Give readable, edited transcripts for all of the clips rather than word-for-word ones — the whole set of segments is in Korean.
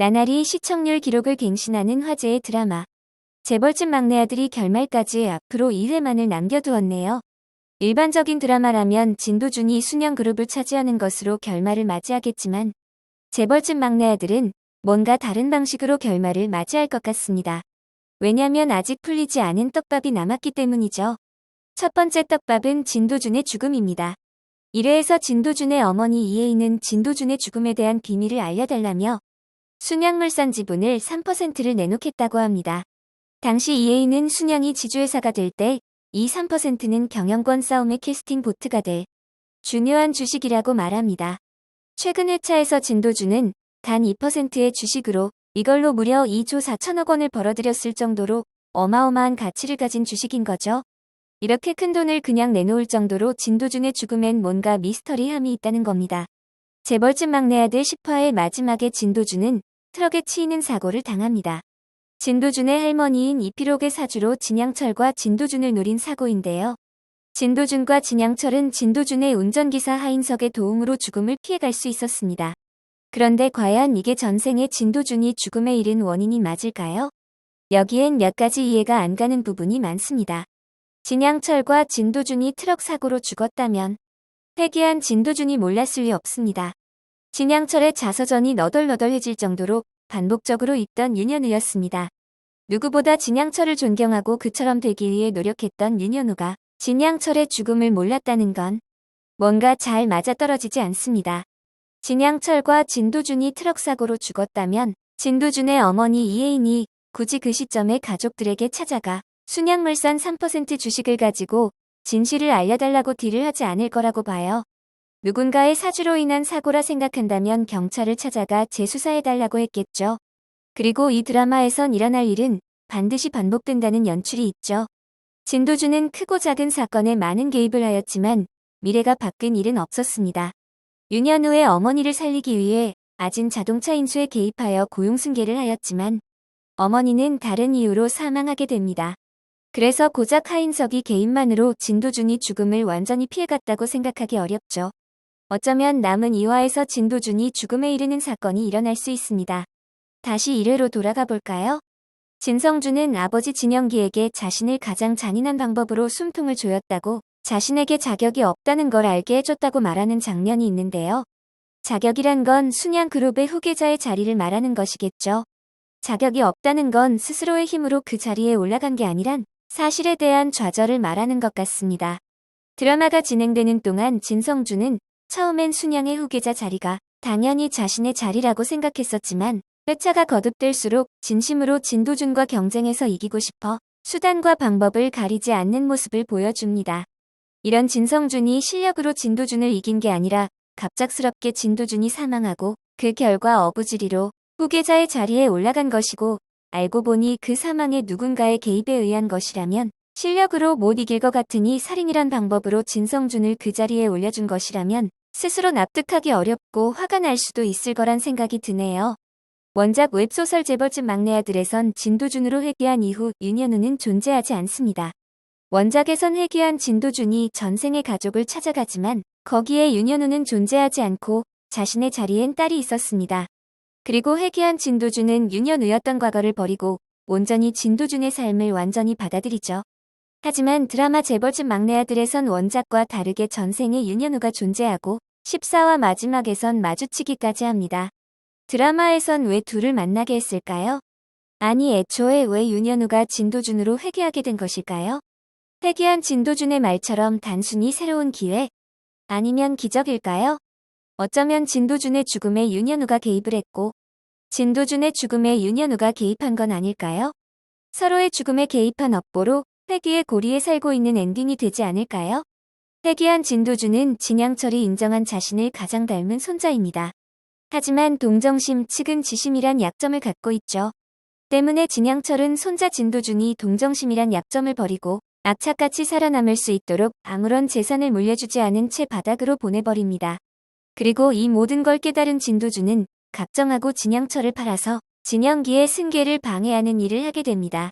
나날이 시청률 기록을 갱신하는 화제의 드라마. 재벌집 막내 아들이 결말까지 앞으로 2회만을 남겨두었네요. 일반적인 드라마라면 진도준이 순영그룹을 차지하는 것으로 결말을 맞이하겠지만 재벌집 막내 아들은 뭔가 다른 방식으로 결말을 맞이할 것 같습니다. 왜냐면 아직 풀리지 않은 떡밥이 남았기 때문이죠. 첫 번째 떡밥은 진도준의 죽음입니다. 1회에서 진도준의 어머니 이혜인은 진도준의 죽음에 대한 비밀을 알려달라며 순양물산 지분을 3%를 내놓겠다고 합니다. 당시 이혜인은 순양이 지주회사가 될 때 이 3%는 경영권 싸움의 캐스팅 보트가 될 중요한 주식이라고 말합니다. 최근 회차에서 진도준은 단 2%의 주식으로 이걸로 무려 2조 4천억 원을 벌어들였을 정도로 어마어마한 가치를 가진 주식인 거죠. 이렇게 큰 돈을 그냥 내놓을 정도로 진도준의 죽음엔 뭔가 미스터리함이 있다는 겁니다. 재벌집 막내 아들 10화의 마지막에 진도준은 트럭에 치이는 사고를 당합니다. 진도준의 할머니인 이필옥의 사주로 진양철과 진도준을 노린 사고인데요. 진도준과 진양철은 진도준의 운전기사 하인석의 도움으로 죽음을 피해갈 수 있었습니다. 그런데 과연 이게 전생에 진도준이 죽음에 이른 원인이 맞을까요? 여기엔 몇 가지 이해가 안 가는 부분이 많습니다. 진양철과 진도준이 트럭 사고로 죽었다면 회귀한 진도준이 몰랐을 리 없습니다. 진양철의 자서전이 너덜너덜해질 정도로 반복적으로 읽던 윤현우였습니다. 누구보다 진양철을 존경하고 그처럼 되기 위해 노력했던 윤현우가 진양철의 죽음을 몰랐다는 건 뭔가 잘 맞아떨어지지 않습니다. 진양철과 진도준이 트럭 사고로 죽었다면 진도준의 어머니 이혜인이 굳이 그 시점에 가족들에게 찾아가 순양물산 3% 주식을 가지고 진실을 알려달라고 딜을 하지 않을 거라고 봐요. 누군가의 사주로 인한 사고라 생각한다면 경찰을 찾아가 재수사해달라고 했겠죠. 그리고 이 드라마에선 일어날 일은 반드시 반복된다는 연출이 있죠. 진도준은 크고 작은 사건에 많은 개입을 하였지만 미래가 바뀐 일은 없었습니다. 윤현우의 어머니를 살리기 위해 아진 자동차 인수에 개입하여 고용승계를 하였지만 어머니는 다른 이유로 사망하게 됩니다. 그래서 고작 하인석이 개입만으로 진도준이 죽음을 완전히 피해갔다고 생각하기 어렵죠. 어쩌면 남은 2화에서 진도준이 죽음에 이르는 사건이 일어날 수 있습니다. 다시 1회로 돌아가 볼까요? 진성준은 아버지 진영기에게 자신을 가장 잔인한 방법으로 숨통을 조였다고 자신에게 자격이 없다는 걸 알게 해줬다고 말하는 장면이 있는데요. 자격이란 건 순양그룹의 후계자의 자리를 말하는 것이겠죠. 자격이 없다는 건 스스로의 힘으로 그 자리에 올라간 게 아니란 사실에 대한 좌절을 말하는 것 같습니다. 드라마가 진행되는 동안 진성준은 처음엔 순양의 후계자 자리가 당연히 자신의 자리라고 생각했었지만 회차가 거듭될수록 진심으로 진도준과 경쟁해서 이기고 싶어 수단과 방법을 가리지 않는 모습을 보여줍니다. 이런 진성준이 실력으로 진도준을 이긴 게 아니라 갑작스럽게 진도준이 사망하고 그 결과 어부지리로 후계자의 자리에 올라간 것이고 알고 보니 그 사망에 누군가의 개입에 의한 것이라면 실력으로 못 이길 것 같으니 살인이란 방법으로 진성준을 그 자리에 올려준 것이라면 스스로 납득하기 어렵고 화가 날 수도 있을 거란 생각이 드네요. 원작 웹소설 재벌집 막내 아들에선 진도준으로 회귀한 이후 윤현우는 존재하지 않습니다. 원작에선 회귀한 진도준이 전생의 가족을 찾아가지만 거기에 윤현우는 존재하지 않고 자신의 자리엔 딸이 있었습니다. 그리고 회귀한 진도준은 윤현우였던 과거를 버리고 온전히 진도준의 삶을 완전히 받아들이죠. 하지만 드라마 재벌집 막내 아들에선 원작과 다르게 전생에 윤현우가 존재하고 14화 마지막에선 마주치기까지 합니다. 드라마에선 왜 둘을 만나게 했을까요? 아니 애초에 왜 윤현우가 진도준으로 회귀하게 된 것일까요? 회귀한 진도준의 말처럼 단순히 새로운 기회? 아니면 기적일까요? 어쩌면 진도준의 죽음에 윤현우가 개입을 했고 진도준의 죽음에 윤현우가 개입한 건 아닐까요? 서로의 죽음에 개입한 업보로 회귀의 고리에 살고 있는 엔딩이 되지 않을까요? 회귀한 진도준은 진양철이 인정한 자신을 가장 닮은 손자입니다. 하지만 동정심 측은 지심이란 약점을 갖고 있죠. 때문에 진양철은 손자 진도준이 동정심이란 약점을 버리고 악착같이 살아남을 수 있도록 아무런 재산을 물려주지 않은 채 바닥으로 보내버립니다. 그리고 이 모든 걸 깨달은 진도준은 각정하고 진양철을 팔아서 진영기의 승계를 방해하는 일을 하게 됩니다.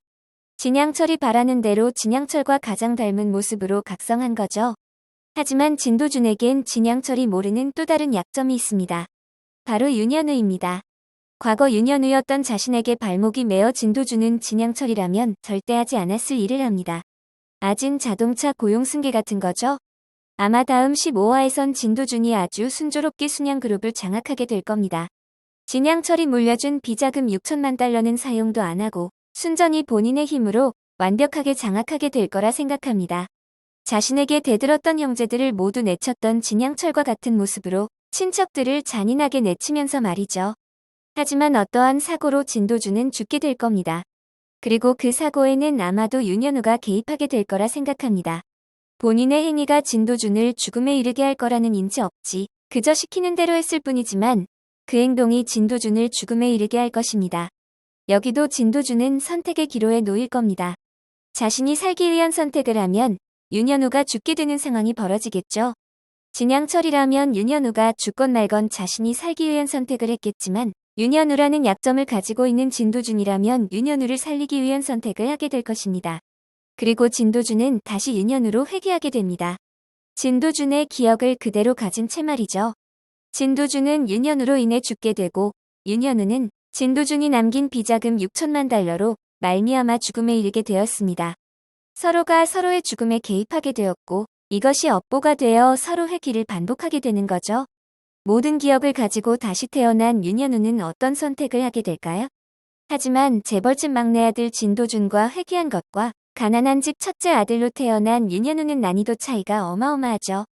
진양철이 바라는 대로 진양철과 가장 닮은 모습으로 각성한 거죠. 하지만 진도준에겐 진양철이 모르는 또 다른 약점이 있습니다. 바로 윤현우입니다. 과거 윤현우였던 자신에게 발목이 메어 진도준은 진양철이라면 절대 하지 않았을 일을 합니다. 아진 자동차 고용 승계 같은 거죠? 아마 다음 15화에선 진도준이 아주 순조롭게 순양그룹을 장악하게 될 겁니다. 진양철이 물려준 비자금 6천만 달러는 사용도 안 하고 순전히 본인의 힘으로 완벽하게 장악하게 될 거라 생각합니다. 자신에게 대들었던 형제들을 모두 내쳤던 진양철과 같은 모습으로 친척들을 잔인하게 내치면서 말이죠. 하지만 어떠한 사고로 진도준은 죽게 될 겁니다. 그리고 그 사고에는 아마도 윤현우가 개입하게 될 거라 생각합니다. 본인의 행위가 진도준을 죽음에 이르게 할 거라는 인지 없지 그저 시키는 대로 했을 뿐이지만 그 행동이 진도준을 죽음에 이르게 할 것입니다. 여기도 진도준은 선택의 기로에 놓일 겁니다. 자신이 살기 위한 선택을 하면 윤현우가 죽게 되는 상황이 벌어지겠죠. 진양철이라면 윤현우가 죽건 말건 자신이 살기 위한 선택을 했겠지만 윤현우라는 약점을 가지고 있는 진도준이라면 윤현우를 살리기 위한 선택을 하게 될 것입니다. 그리고 진도준은 다시 윤현우로 회귀하게 됩니다. 진도준의 기억을 그대로 가진 채 말이죠. 진도준은 윤현우로 인해 죽게 되고 윤현우는 진도준이 남긴 비자금 6천만 달러로 말미암아 죽음에 이르게 되었습니다. 서로가 서로의 죽음에 개입하게 되었고 이것이 업보가 되어 서로의 길을 반복하게 되는 거죠. 모든 기억을 가지고 다시 태어난 윤현우는 어떤 선택을 하게 될까요? 하지만 재벌집 막내 아들 진도준과 회귀한 것과 가난한 집 첫째 아들로 태어난 윤현우는 난이도 차이가 어마어마하죠.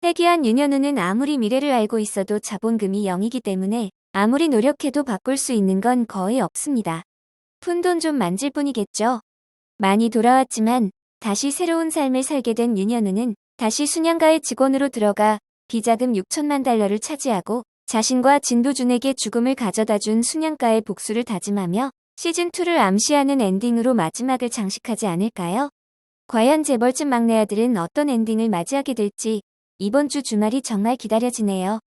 회귀한 윤현우는 아무리 미래를 알고 있어도 자본금이 0이기 때문에 아무리 노력해도 바꿀 수 있는 건 거의 없습니다. 푼돈 좀 만질 뿐이겠죠. 많이 돌아왔지만 다시 새로운 삶을 살게 된 윤현우는 다시 순양가의 직원으로 들어가 비자금 6천만 달러를 차지하고 자신과 진도준에게 죽음을 가져다준 순양가의 복수를 다짐하며 시즌2를 암시하는 엔딩으로 마지막을 장식하지 않을까요? 과연 재벌집 막내 아들은 어떤 엔딩을 맞이하게 될지 이번 주 주말이 정말 기다려지네요.